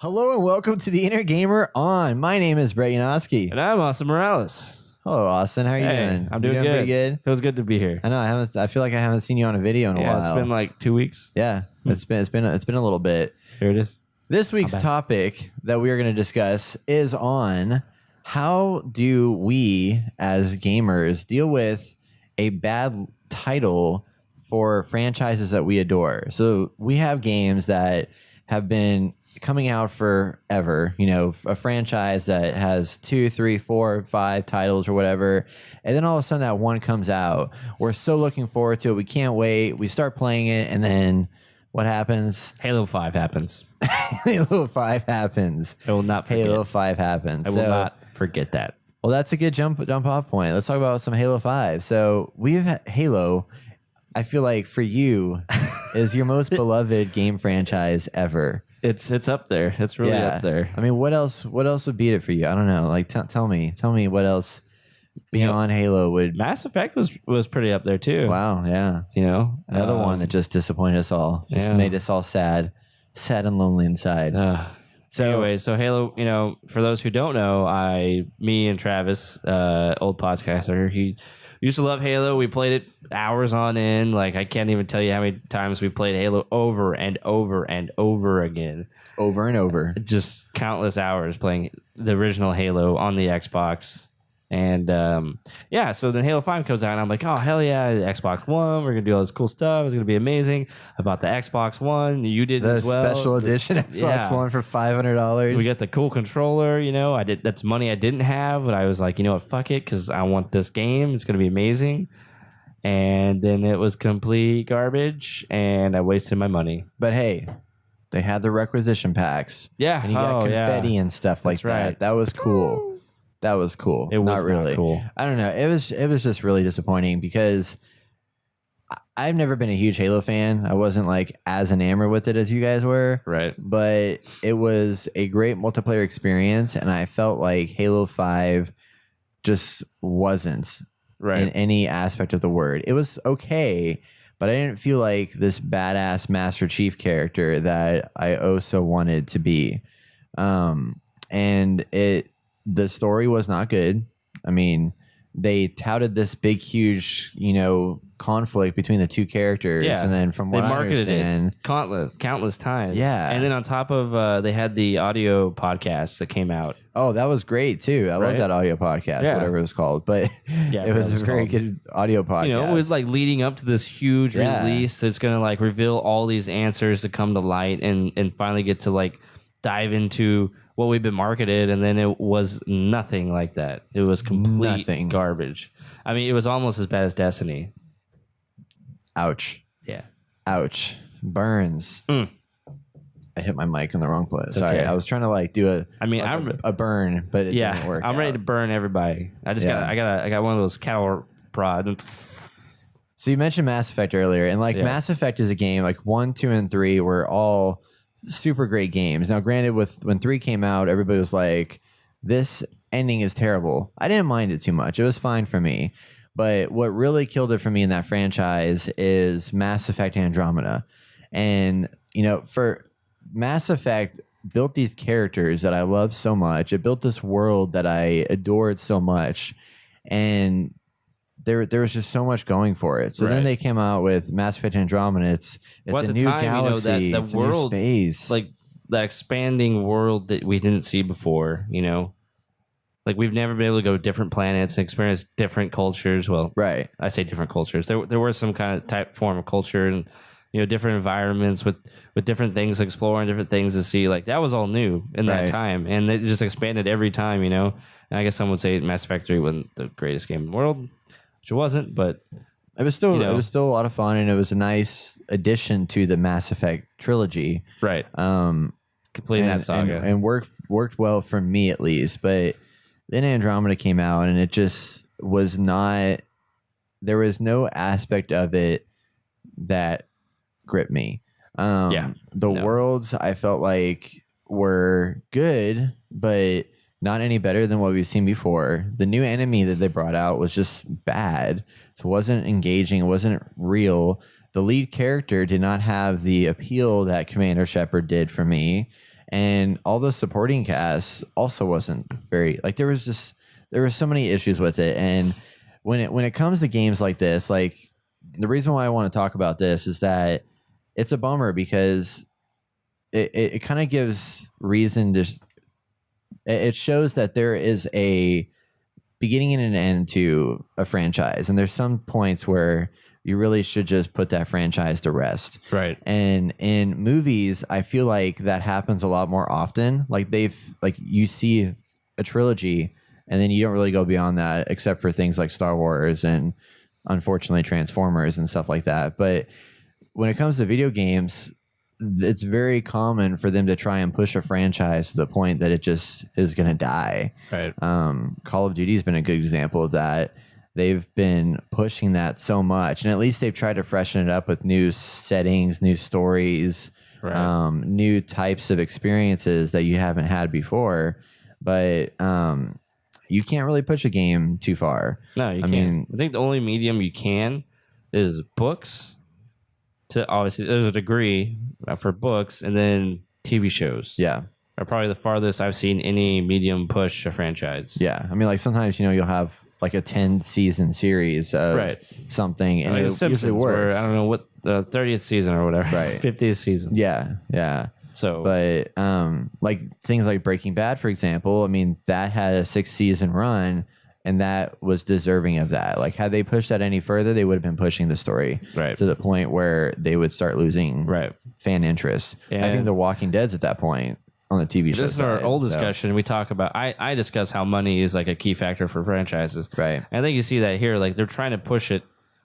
Hello and welcome to the Inner Gamer On. My name is Brett Yanofsky. And I'm Austin Morales. Hello, Austin. How are you doing? I'm doing good. Pretty good. Feels good to be here. I know. I feel like I haven't seen you on a video in a while. It's been like 2 weeks. Yeah, it's been a little bit. Here it is. This week's topic that we are going to discuss is on how do we as gamers deal with a bad title for franchises that we adore. So we have games that have been coming out forever, you know, a franchise that has 2, 3, 4, 5 titles or whatever, and then all of a sudden that one comes out. We're so looking forward to it. We can't wait. We start playing it, and then what happens? Halo 5 happens. Halo 5 happens. I will not forget. Halo 5 happens. I will not forget that. Well, that's a good jump off point. Let's talk about some Halo 5. So we've had Halo, I feel like for you, is your most beloved game franchise ever. It's up there. It's really up there. I mean, what else would beat it for you? I don't know. Like, tell me what else beyond Halo would. Mass Effect was pretty up there too. Wow, yeah. You know, Another one that just disappointed us all. Just made us all sad and lonely inside. So anyway, so Halo, you know, for those who don't know, me and Travis, old podcaster, he used to love Halo. We played it hours on end. Like, I can't even tell you how many times we played Halo over and over and over again. Over and over. Just countless hours playing the original Halo on the Xbox. And so then Halo 5 comes out, and I'm like, oh, hell yeah, the Xbox One. We're going to do all this cool stuff. It's going to be amazing. I bought the Xbox One. You did as well. The special edition Xbox One for $500. We got the cool controller, you know. That's money I didn't have, but I was like, you know what, fuck it, because I want this game. It's going to be amazing. And then it was complete garbage, and I wasted my money. But hey, they had the requisition packs. Yeah. And you got confetti and stuff like that. That was cool. That was cool. It was not really cool. I don't know. It was just really disappointing because I've never been a huge Halo fan. I wasn't like as enamored with it as you guys were. Right. But it was a great multiplayer experience, and I felt like Halo 5 just wasn't in any aspect of the word. It was okay, but I didn't feel like this badass Master Chief character that I so wanted to be. The story was not good. I mean, they touted this big, huge, you know, conflict between the two characters. Yeah. And then from what I understand, countless times. Yeah. And then on top of, they had the audio podcast that came out. Oh, that was great too. I love that audio podcast, whatever it was called. But it was a very good audio podcast. You know, it was like leading up to this huge release that's going to like reveal all these answers to come to light and finally get to like dive into what we've been marketed, and then it was nothing like that. It was complete garbage. I mean, it was almost as bad as Destiny. Ouch. Yeah. Ouch. Burns. I hit my mic in the wrong place. Sorry. Okay. I was trying to like do a burn, but it didn't work. I'm ready to burn everybody. I got one of those cattle prods. So you mentioned Mass Effect earlier, and like Mass Effect is a game like 1, 2, and 3 were all super great games. Now, granted, when 3 came out, everybody was like, this ending is terrible. I didn't mind it too much. It was fine for me. But what really killed it for me in that franchise is Mass Effect Andromeda. And, you know, for Mass Effect built these characters that I love so much. It built this world that I adored so much. And there was just so much going for it. So then they came out with Mass Effect Andromeda. It's a new galaxy. You know, it's world, a new space. Like the expanding world that we didn't see before, you know? Like we've never been able to go to different planets and experience different cultures. Well, I say different cultures. There was some kind of form of culture and, you know, different environments with different things to explore and different things to see. Like that was all new in that time. And it just expanded every time, you know? And I guess some would say Mass Effect 3 wasn't the greatest game in the world. Which it wasn't, but it was still a lot of fun, and it was a nice addition to the Mass Effect trilogy. Right. Completing that saga and worked well for me at least. But then Andromeda came out, and it just was not. There was no aspect of it that gripped me. Worlds I felt like were good, but not any better than what we've seen before. The new enemy that they brought out was just bad. So it wasn't engaging. It wasn't real. The lead character did not have the appeal that Commander Shepard did for me. and all the supporting cast also wasn't very like there were so many issues with it. And when it comes to games like this, like the reason why I want to talk about this is that it's a bummer because it kind of gives reason to it shows that there is a beginning and an end to a franchise, and there's some points where you really should just put that franchise to rest. Right. And in movies, I feel like that happens a lot more often. Like you see a trilogy and then you don't really go beyond that except for things like Star Wars and unfortunately Transformers and stuff like that. But when it comes to video games, it's very common for them to try and push a franchise to the point that it just is going to die. Right. Call of Duty has been a good example of that. They've been pushing that so much, and at least they've tried to freshen it up with new settings, new stories, right. New types of experiences that you haven't had before. But you can't really push a game too far. No, you can't. I think the only medium you can is books. To obviously, there's a degree for books, and then TV shows. Yeah, are probably the farthest I've seen any medium push a franchise. Yeah, I mean, like sometimes you'll have like a 10-season series of something, and like it usually works. Where, I don't know what the 30th season or whatever, right? 50th season. Yeah. So, but like things like Breaking Bad, for example, I mean, that had a 6-season run, and that was deserving of that. Like, had they pushed that any further, they would have been pushing the story to the point where they would start losing fan interest. And I think The Walking Dead's at that point on the TV show. This is our old discussion. We talk about, I discuss how money is like a key factor for franchises. Right. And I think you see that here. Like, they're trying to push it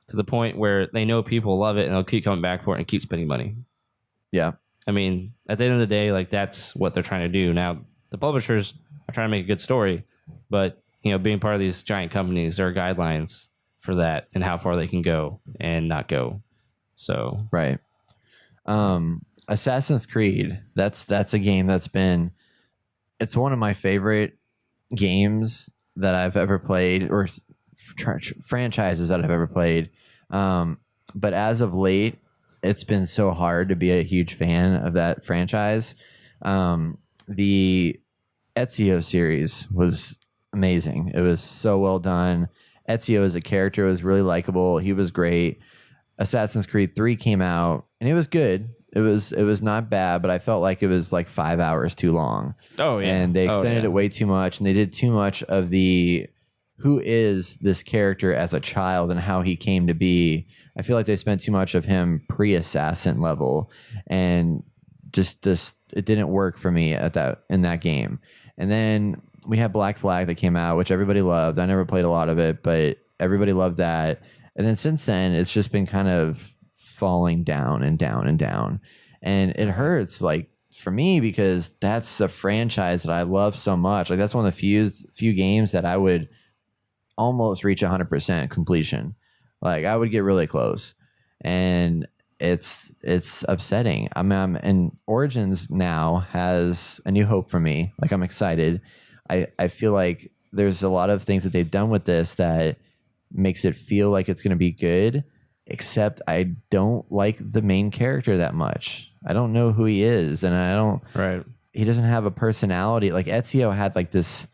to the point where they know people love it and they'll keep coming back for it and keep spending money. Yeah. I mean, at the end of the day, like, that's what they're trying to do. Now, the publishers are trying to make a good story, but, being part of these giant companies, there are guidelines for that and how far they can go and not go. So. Right. Assassin's Creed, that's a game it's one of my favorite games that I've ever played, or franchises that I've ever played. But as of late, it's been so hard to be a huge fan of that franchise. The Ezio series was amazing. It was so well done. Ezio as a character was really likable. He was great. Assassin's Creed 3 came out, and it was good. It was not bad, but I felt like it was like 5 hours too long. Oh, yeah. And they extended it way too much, and they did too much of the who is this character as a child and how he came to be. I feel like they spent too much of him pre-assassin level, and just it didn't work for me in that game. And then we had Black Flag that came out, which everybody loved. I never played a lot of it, but everybody loved that. And then since then, it's just been kind of falling down and down and down. And it hurts, like, for me, because that's a franchise that I love so much. Like, that's one of the few games that I would almost reach 100% completion. Like, I would get really close. And it's upsetting. And Origins now has a new hope for me. Like, I'm excited. I feel like there's a lot of things that they've done with this that makes it feel like it's going to be good, except I don't like the main character that much. I don't know who he is, and he doesn't have a personality. Like, Ezio had like this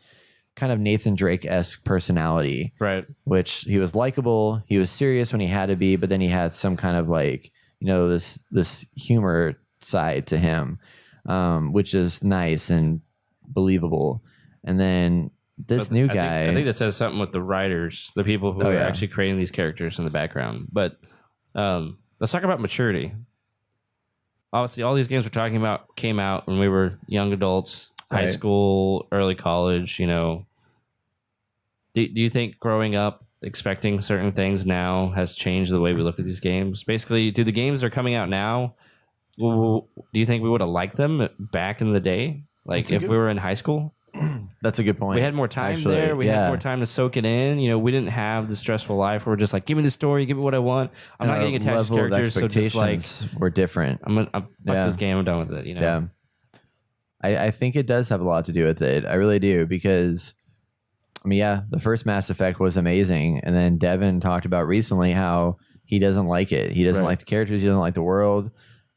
kind of Nathan Drake-esque personality, right? Which he was likable, he was serious when he had to be, but then he had some kind of like, this humor side to him, which is nice and believable. And then new guy, I think that says something with the writers, the people who are actually creating these characters in the background. But let's talk about maturity. Obviously, all these games we're talking about came out when we were young adults, high school, early college. Do you think growing up expecting certain things now has changed the way we look at these games? Basically, do the games that are coming out now, do you think we would have liked them back in the day? Like, if we were in high school? That's a good point. We had more time there. We had more time to soak it in. We didn't have the stressful life where we're just like, give me the story, give me what I want. I'm not getting attached to characters, so just like, were different. Fuck this game. I'm done with it. Yeah. I think it does have a lot to do with it. I really do, because the first Mass Effect was amazing, and then Devin talked about recently how he doesn't like it. He doesn't like the characters. He doesn't like the world.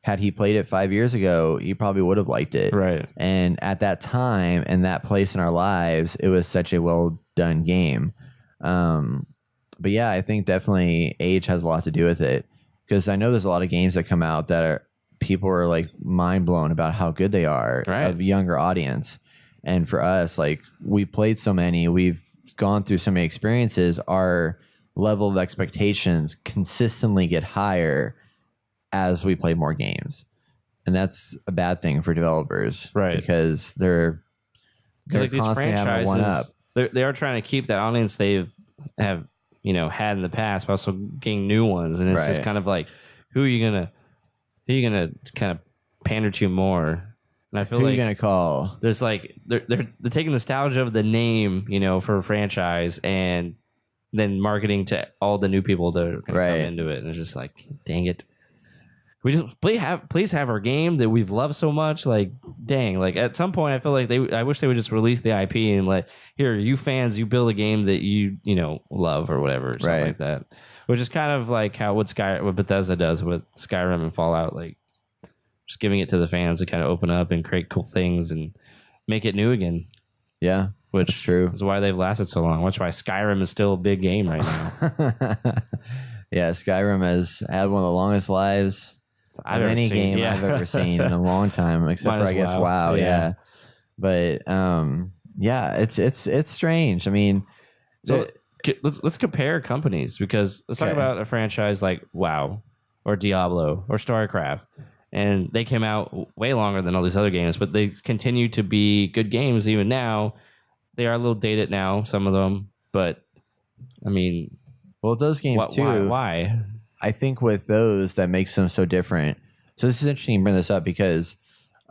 had he played it 5 years ago, he probably would have liked it. Right. And at that time and that place in our lives, it was such a well done game. But yeah, I think definitely age has a lot to do with it, because I know there's a lot of games that come out that are people are like mind blown about how good they are of younger audience. And for us, like we played so many, we've gone through so many experiences, our level of expectations consistently get higher as we play more games. And that's a bad thing for developers, right? Because they're like these franchises, they are trying to keep that audience they've had in the past, but also getting new ones. And it's just kind of like, who are you gonna kind of pander to more? And I feel who like are you gonna call? There's like they're taking nostalgia of the name, for a franchise, and then marketing to all the new people that are gonna come into it. And it's just like, dang it. We just please have our game that we've loved so much. Like, dang, like at some point I feel like I wish they would just release the IP and like, here, you fans, you build a game that you love or whatever, or something like that. Which is kind of like what Bethesda does with Skyrim and Fallout, like just giving it to the fans to kind of open up and create cool things and make it new again. Yeah, which that's true. Is why they've lasted so long. That's why Skyrim is still a big game right now. Yeah, Skyrim has had one of the longest lives of any game I've ever seen in a long time, except for I guess WoW. Yeah. But it's strange. I mean, so let's compare companies, because let's talk about a franchise like WoW or Diablo or StarCraft, and they came out way longer than all these other games, but they continue to be good games even now. They are a little dated now, some of them, but I mean, well, those games too. Why? I think with those, that makes them so different. So this is interesting to bring this up, because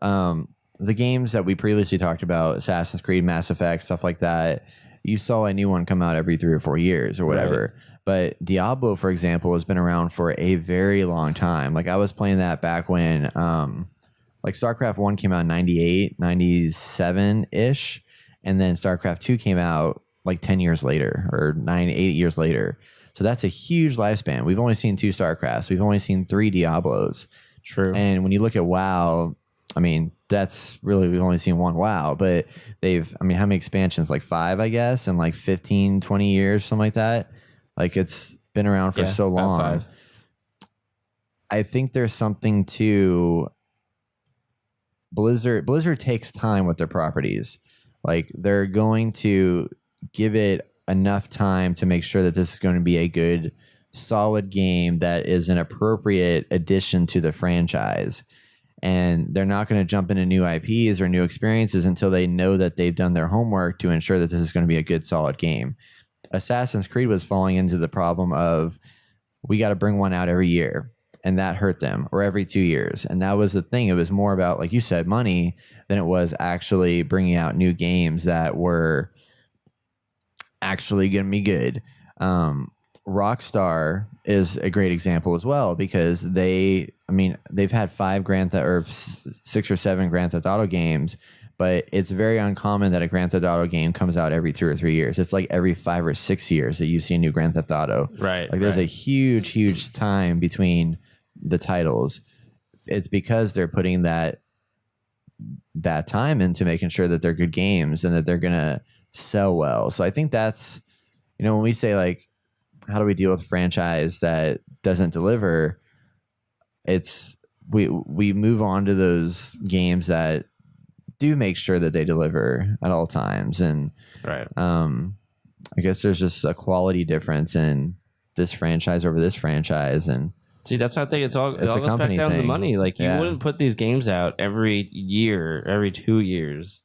the games that we previously talked about, Assassin's Creed, Mass Effect, stuff like that, you saw a new one come out every 3 or 4 years or whatever. But Diablo, for example, has been around for a very long time. Like I was playing that back when like StarCraft 1 came out in 98, 97-ish. And then StarCraft 2 came out like 10 years later or 8 years later. So that's a huge lifespan. We've only seen 2 StarCrafts. We've only seen 3 Diablos. True. And when you look at WoW, I mean, that's really, we've only seen 1 WoW, but how many expansions? Like 5, I guess, in like 15, 20 years, something like that. Like it's been around for so long. 5. I think there's something to Blizzard. Blizzard takes time with their properties. Like they're going to give it enough time to make sure that this is going to be a good, solid game that is an appropriate addition to the franchise. And they're not going to jump into new IPs or new experiences until they know that they've done their homework to ensure that this is going to be a good, solid game. Assassin's Creed was falling into the problem of, we got to bring one out every year. And that hurt them, or every 2 years. And that was the thing. It was more about, like you said, money than it was actually bringing out new games that were actually going to be good. Rockstar is a great example as well, because they've had 6 or 7 Grand Theft Auto games, but it's very uncommon that a Grand Theft Auto game comes out every 2 or 3 years. It's like every 5 or 6 years that you see a new Grand Theft Auto. Right. Like there's a huge time between the titles. It's because they're putting that time into making sure that they're good games and that they're gonna sell well. So I think that's, when we say like, how do we deal with a franchise that doesn't deliver, it's we move on to those games that do make sure that they deliver at all times. And I guess there's just a quality difference in this franchise over this franchise. And see, that's how I think it all goes back down to the money. Like you wouldn't put these games out every year, every 2 years,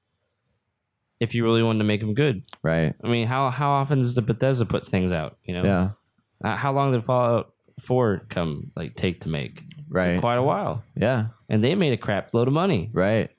if you really wanted to make them good. Right. I mean, how often does the Bethesda put things out? Yeah. How long did Fallout 4 take to make? Right. Quite a while. Yeah. And they made a crap load of money. Right.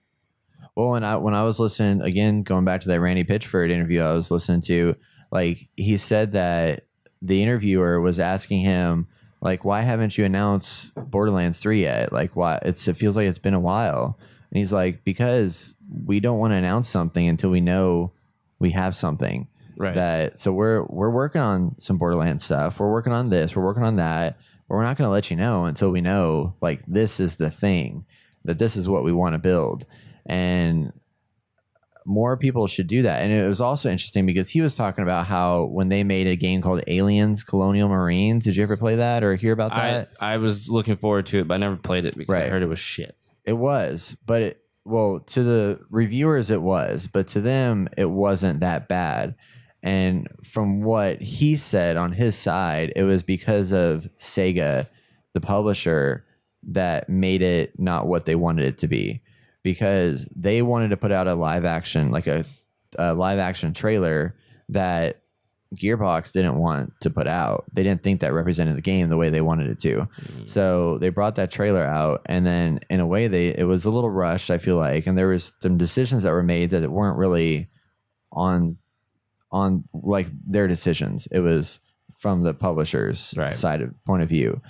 Well, when I was listening, again, going back to that Randy Pitchford interview I was listening to, like he said that the interviewer was asking him, like, why haven't you announced Borderlands 3 yet? Like, why? It feels like it's been a while. And he's like, because we don't want to announce something until we know we have something. Right. So we're working on some Borderlands stuff. We're working on this. We're working on that. but we're not going to let you know until we know, like, this is the thing, that this is what we want to build. And more people should do that. And it was also interesting because he was talking about how when they made a game called Aliens Colonial Marines, did you ever play that or hear about that? I was looking forward to it, but I never played it because I heard it was shit. It was, but to the reviewers it was, but to them it wasn't that bad. And from what he said on his side, it was because of Sega, the publisher, that made it not what they wanted it to be. Because they wanted to put out a live action, like a live action trailer that Gearbox didn't want to put out. They didn't think that represented the game the way they wanted it to. So they brought that trailer out, and then in a way it was a little rushed, I feel like, and there was some decisions that were made that weren't really on like their decisions. It was from the publisher's side point of view.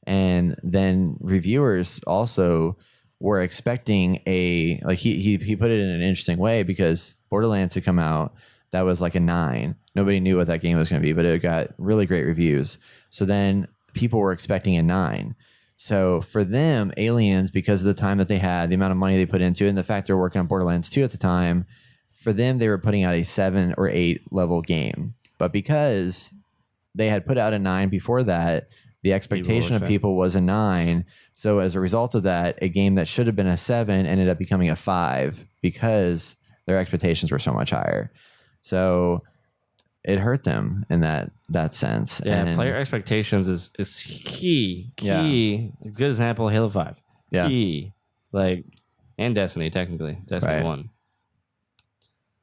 And then reviewers also were expecting he put it in an interesting way, because Borderlands had come out, that was like a 9. Nobody knew what that game was going to be, but it got really great reviews. So then people were expecting a 9. So for them, Aliens, because of the time that they had, the amount of money they put into it, and the fact they were working on Borderlands 2 at the time, for them they were putting out a 7 or 8 level game. But because they had put out a 9 before that, the expectation of people was a 9. So as a result of that, a game that should have been a 7 ended up becoming a 5 because their expectations were so much higher. So it hurt them in that sense. Yeah, and player expectations is key. A good example, Halo 5. Key. Like, and Destiny, technically. Destiny 1.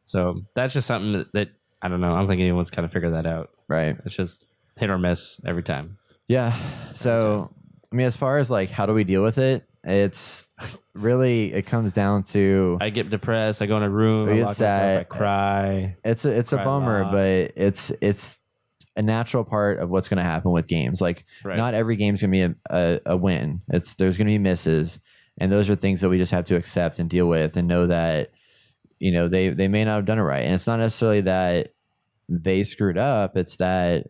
So that's just something that I don't know. I don't think anyone's kind of figured that out. Right. It's just hit or miss every time. Yeah. So, I mean, as far as like, how do we deal with it? It's really, it comes down to, I get depressed. I go in a room. I lock myself. I cry. It's a bummer, but it's a natural part of what's going to happen with games. Like, not every game's going to be a win. There's going to be misses, and those are things that we just have to accept and deal with, and know that, you know, they may not have done it right. And it's not necessarily that they screwed up. It's that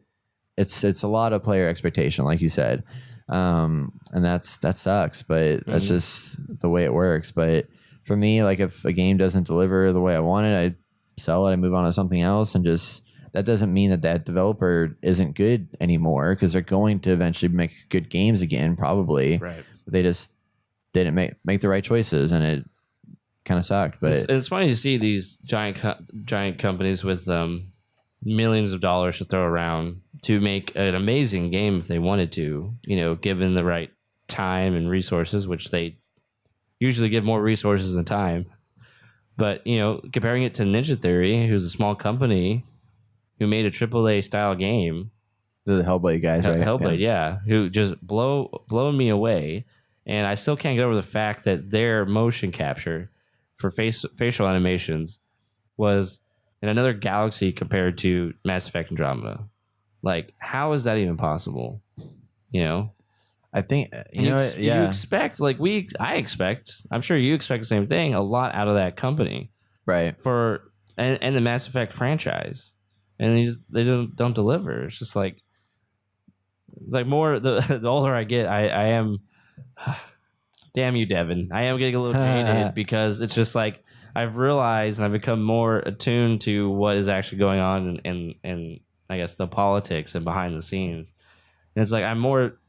it's a lot of player expectation, like you said. And that sucks, but that's just the way it works. But for me, like, if a game doesn't deliver the way I want it, I sell it, I move on to something else, and just, that doesn't mean that developer isn't good anymore, because they're going to eventually make good games again, probably. Right. But they just didn't make the right choices, and it kind of sucked. But it's funny to see these giant companies with millions of dollars to throw around to make an amazing game if they wanted to, you know, given the right time and resources, which they usually give more resources than time. But, you know, comparing it to Ninja Theory, who's a small company who made a AAA style game. The Hellblade guys, right? Hellblade, yeah. Who just blown me away. And I still can't get over the fact that their motion capture for facial animations was in another galaxy compared to Mass Effect Andromeda. Like, how is that even possible? You know? I think, you expect, like, I expect, I'm sure you expect the same thing, a lot out of that company. Right. And the Mass Effect franchise. And they don't deliver. It's just like, it's like more, the older I get, I am, damn you, Devin. I am getting a little jaded because it's just like, I've realized and I've become more attuned to what is actually going on in I guess the politics and behind the scenes. And it's like I'm more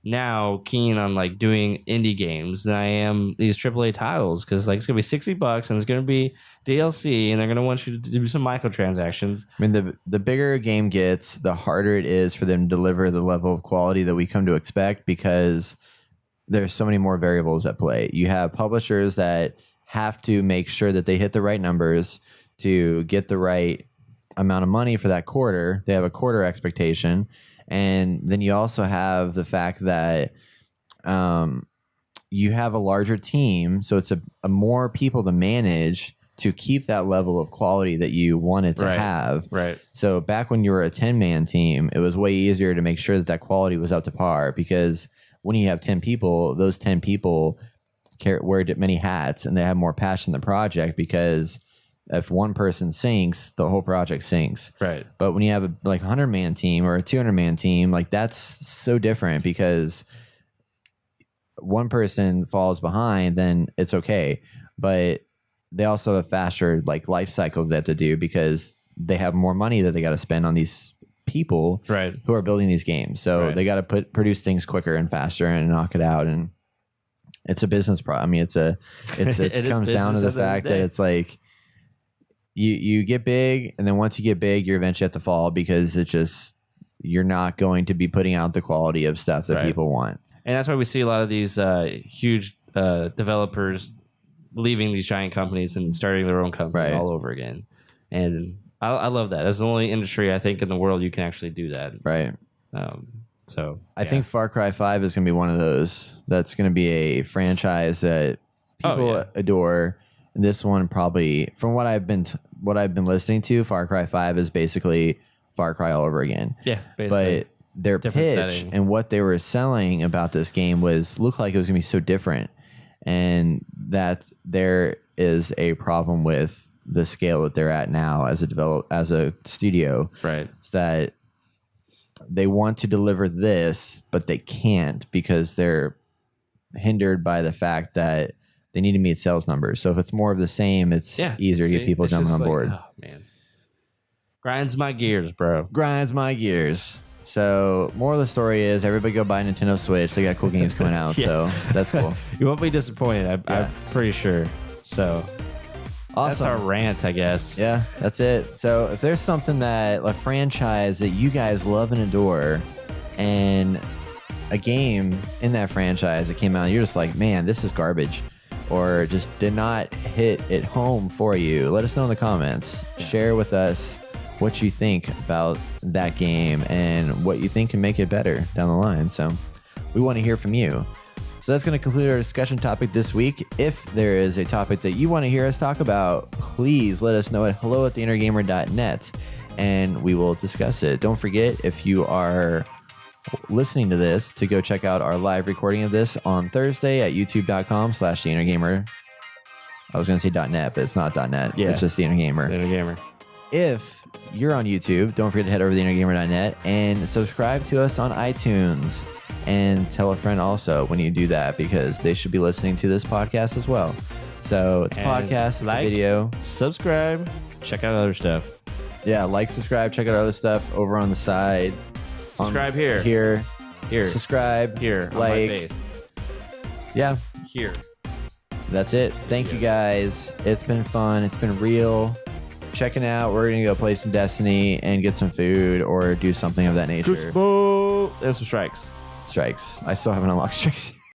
now keen on like doing indie games than I am these AAA titles, because like it's gonna be $60 and it's gonna be DLC and they're gonna want you to do some microtransactions. I mean, the bigger a game gets, the harder it is for them to deliver the level of quality that we come to expect, because there's so many more variables at play. You have publishers that have to make sure that they hit the right numbers to get the right amount of money for that quarter. They have a quarter expectation. And then you also have the fact that you have a larger team. So it's a more people to manage to keep that level of quality that you wanted to have. Right. So back when you were a 10-man team, it was way easier to make sure that quality was up to par, because when you have 10 people, those 10 people wear many hats and they have more passion in the project, because if one person sinks, the whole project sinks. Right. But when you have a 100-man team or a 200-man team, like that's so different because one person falls behind, then it's okay. But they also have a faster like life cycle they have to do because they have more money that they got to spend on these people who are building these games. So they got to produce things quicker and faster and knock it out. And it's a business problem. I mean, it comes down to the fact that it's like you get big, and then once you get big, you eventually have to fall because you're not going to be putting out the quality of stuff that people want. And that's why we see a lot of these huge developers leaving these giant companies and starting their own company all over again. And I love that. That's the only industry I think in the world you can actually do that. Right. So I think Far Cry 5 is going to be one of those. That's going to be a franchise that people adore. And this one probably, from what I've been listening to, Far Cry 5 is basically Far Cry all over again. Yeah, basically. But their pitch and what they were selling about this game looked like it was going to be so different, and that there is a problem with the scale that they're at now as a studio. Right. It's that they want to deliver this, but they can't because they're hindered by the fact that they need to meet sales numbers. So if it's more of the same, it's easier to get people jumping on board. Oh, man. Grinds my gears, bro. Grinds my gears. So moral of the story is everybody go buy a Nintendo Switch. They got cool games coming out. So that's cool. You won't be disappointed. I'm pretty sure. So awesome. That's our rant, I guess. Yeah, that's it. So if there's something a franchise that you guys love and adore, and a game in that franchise that came out, and you're just like, man, this is garbage, or just did not hit it home for you, let us know in the comments. Share with us what you think about that game and what you think can make it better down the line. So we want to hear from you. So that's going to conclude our discussion topic this week. If there is a topic that you want to hear us talk about, please let us know at hello@theinnergamer.net and we will discuss it. Don't forget, if you are listening to this, to go check out our live recording of this on Thursday at youtube.com/theinnergamer. I was going to say .net, but it's not .net. Yeah. It's just The Inner Gamer. The Inner Gamer. If you're on YouTube, don't forget to head over to theinnergamer.net and subscribe to us on iTunes. And tell a friend also when you do that, because they should be listening to this podcast as well. So it's a podcast, it's a video. Subscribe, check out other stuff. Yeah, subscribe, check out other stuff over on the side. Subscribe here. Here. Subscribe. Here. On my face. Yeah. Here. That's it. Thank you guys. It's been fun. It's been real. Checking out. We're going to go play some Destiny and get some food or do something of that nature. There's some strikes. I still haven't unlocked strikes.